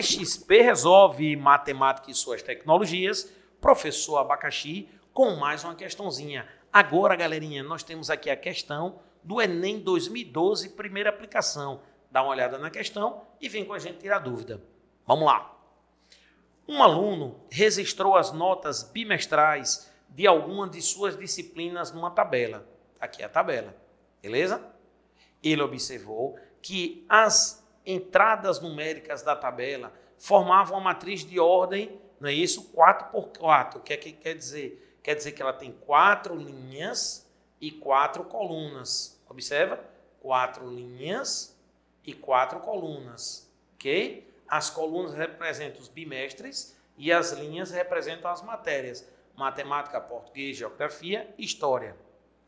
XP Resolve Matemática e suas tecnologias, professor Abacaxi, com mais uma questãozinha. Agora, galerinha, nós temos aqui a questão do Enem 2012, primeira aplicação. Dá uma olhada na questão e vem com a gente tirar dúvida. Vamos lá. Um aluno registrou as notas bimestrais de alguma de suas disciplinas numa tabela. Aqui é a tabela, beleza? Ele observou que as entradas numéricas da tabela formavam uma matriz de ordem, não é isso? 4 por 4. O que é que quer dizer? Quer dizer que ela tem 4 linhas e 4 colunas. Observa? 4 linhas e 4 colunas. Ok? As colunas representam os bimestres e as linhas representam as matérias. Matemática, português, geografia e história.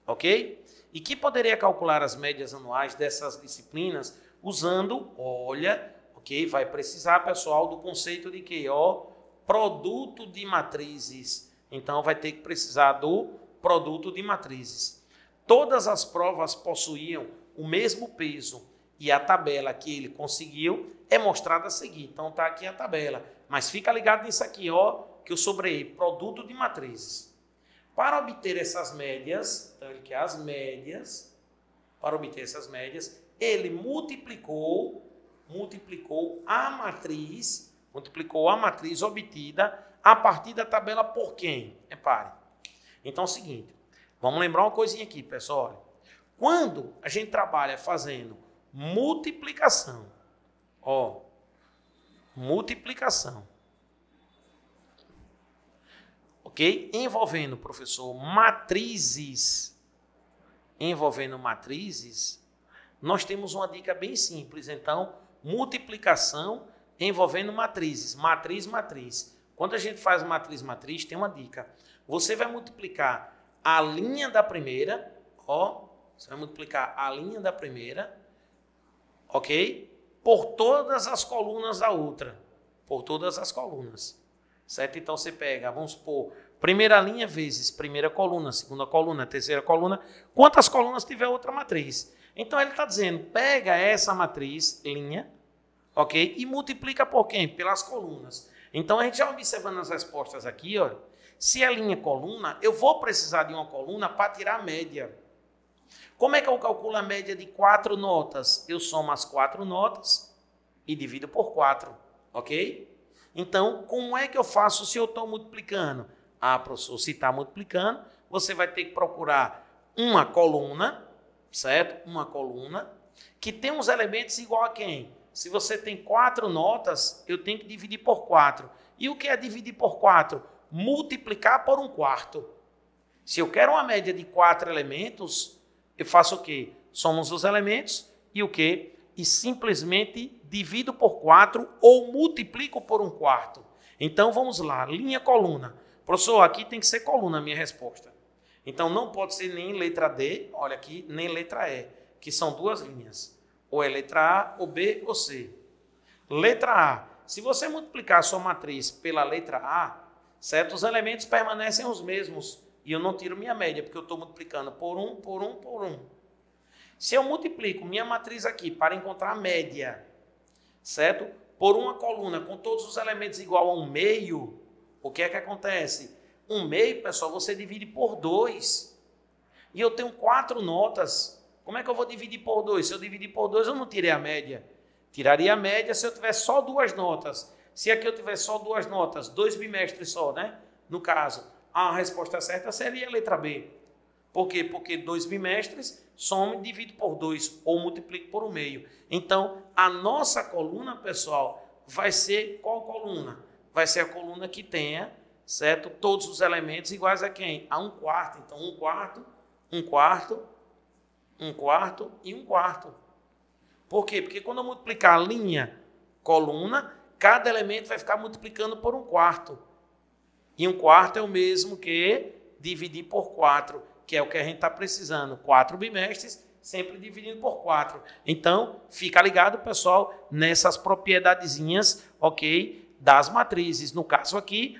Ok? E que poderia calcular as médias anuais dessas disciplinas usando, olha, ok? Vai precisar, pessoal, do conceito de quê? Ó, produto de matrizes. Então, vai ter que precisar do produto de matrizes. Todas as provas possuíam o mesmo peso e a tabela que ele conseguiu é mostrada a seguir. Então, está aqui a tabela. Mas fica ligado nisso aqui, ó, que eu sobrei produto de matrizes. Para obter essas médias, então ele quer as médias, para obter essas médias, ele multiplicou a matriz obtida a partir da tabela por quem? Repare. Então é o seguinte, vamos lembrar uma coisinha aqui, pessoal. Quando a gente trabalha fazendo multiplicação, ó, multiplicação, ok? Envolvendo, professor, matrizes, nós temos uma dica bem simples. Então, multiplicação envolvendo matrizes. Matriz. Quando a gente faz matriz, tem uma dica. Você vai multiplicar a linha da primeira, ó. Você vai multiplicar a linha da primeira, ok? Por todas as colunas da outra. Por todas as colunas. Certo? Então, você pega, vamos supor, primeira linha vezes primeira coluna, segunda coluna, terceira coluna. Quantas colunas tiver outra matriz? Então, ele está dizendo, pega essa matriz, linha, ok? E multiplica por quem? Pelas colunas. Então, a gente já observando as respostas aqui, ó, se é linha coluna, eu vou precisar de uma coluna para tirar a média. Como é que eu calculo a média de 4 notas? Eu somo as 4 notas e divido por 4, ok? Então, como é que eu faço se eu estou multiplicando? Ah, professor, se está multiplicando, você vai ter que procurar uma coluna, certo? Uma coluna que tem uns elementos igual a quem? Se você tem 4 notas, eu tenho que dividir por 4. E o que é dividir por 4? Multiplicar por 1/4. Se eu quero uma média de 4 elementos, eu faço o quê? Somo os elementos e o quê? E simplesmente divido por 4 ou multiplico por 1/4. Então, vamos lá. Linha, coluna. Professor, aqui tem que ser coluna a minha resposta. Então, não pode ser nem letra D, olha aqui, nem letra E, que são 2 linhas. Ou é letra A, ou B, ou C. Letra A. Se você multiplicar a sua matriz pela letra A, certo? Os elementos permanecem os mesmos. E eu não tiro minha média, porque eu estou multiplicando por 1, por 1, por 1. Se eu multiplico minha matriz aqui para encontrar a média, certo? Por uma coluna com todos os elementos igual a 1/2, o que é que acontece? 1/2, pessoal, você divide por 2. E eu tenho 4 notas. Como é que eu vou dividir por 2? Se eu dividir por 2, eu não tirei a média. Tiraria a média se eu tivesse só 2 notas. Se aqui eu tivesse só 2 notas, 2 bimestres só, né? No caso, a resposta certa seria a letra B. Por quê? Porque 2 bimestres, somo e divido por 2, ou multiplico por 1/2. Então, a nossa coluna, pessoal, vai ser qual coluna? Vai ser a coluna que tenha, certo? Todos os elementos iguais a quem? A 1/4. Então, 1/4, 1/4, 1/4 e 1/4. Por quê? Porque quando eu multiplicar a linha, coluna, cada elemento vai ficar multiplicando por 1/4. E 1/4 é o mesmo que dividir por 4, que é o que a gente está precisando. 4 bimestres, sempre dividindo por 4. Então, fica ligado, pessoal, nessas propiedadezinhas, ok, das matrizes. No caso aqui,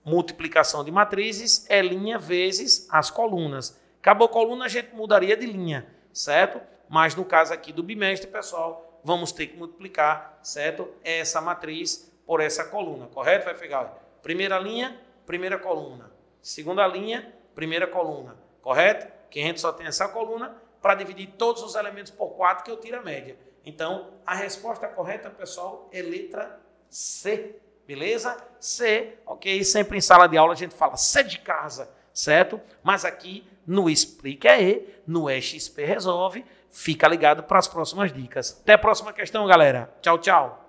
multiplicação de matrizes é linha vezes as colunas. Acabou coluna, a gente mudaria de linha, certo? Mas no caso aqui do bimestre, pessoal, vamos ter que multiplicar, certo? Essa matriz por essa coluna, correto? Vai pegar primeira linha, primeira coluna. Segunda linha, primeira coluna, correto? Que a gente só tem essa coluna para dividir todos os elementos por 4 que eu tiro a média. Então, a resposta correta, pessoal, é letra C, beleza? C, ok? Sempre em sala de aula a gente fala C de casa, certo? Mas aqui no Explica E, no XP Resolve, fica ligado para as próximas dicas. Até a próxima questão, galera. Tchau, tchau.